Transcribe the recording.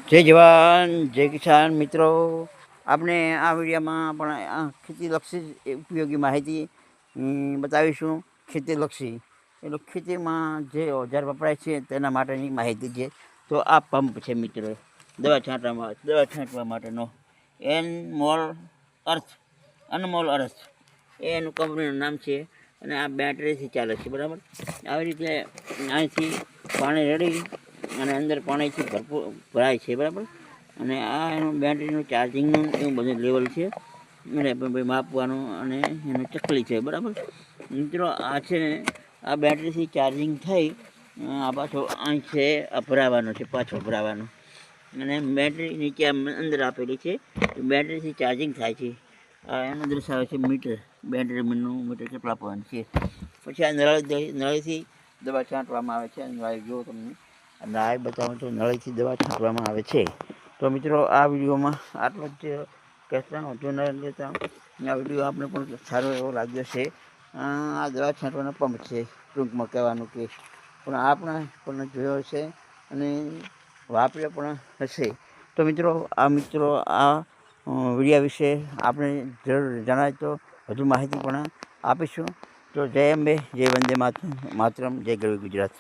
જય જવાન જય કિસાન મિત્રો, આપણે આ વિડીયોમાં પણ ખેતીલક્ષી ઉપયોગી માહિતી બતાવીશું. ખેતીલક્ષી એટલે ખેતીમાં જે ઓજાર વપરાય છે તેના માટેની માહિતી છે. તો આ પંપ છે મિત્રો, દવા છાંટવા માટેનો અનમોલ અર્થ એ એનું કંપનીનું નામ છે. અને આ બેટરીથી ચાલે છે, બરાબર. આવી રીતે અહીંથી પાણી રેડી અને અંદર પાણીથી ભરપૂર ભરાય છે, બરાબર. અને આ એનું બેટરીનું ચાર્જિંગનું એવું બધું લેવલ છે, અને ભાઈ માપવાનું. અને એનું ચકલી છે, બરાબર મિત્રો. આ છે ને, આ બેટરીથી ચાર્જિંગ થઈ આ પાછો અહીં છે, આ ભરાવાનો છે, પાછો ભરાવાનો. અને બેટરી નીચે અંદર આપેલી છે, બેટરીથી ચાર્જિંગ થાય છે. આ એનો દર્શાવે છે મીટર, બેટરીનું મીટર કેટલા પોઈન્ટ છે. પછી આ નળીથી દવા છાંટવામાં આવે છે. નળી જો તમને નળી બતાવું તો નળીથી દવા છાંટવામાં આવે છે. તો મિત્રો, આ વિડીયોમાં આટલો જ કહેતા વધુ ન લેતા. આ વિડીયો આપણે પણ સારો એવો લાગ્યો છે. આ દવા છાંટવાનો પંપ છે, ટૂંકમાં કહેવાનું કે. પણ આપણે પણ જોયો છે અને વાપર્યો પણ હશે. તો મિત્રો, આ વિડીયા વિશે આપણે જરૂર જણાય તો વધુ માહિતી પણ આપીશું. તો જય અંબે, જય વંદે માતરમ, જય ગરવી ગુજરાત.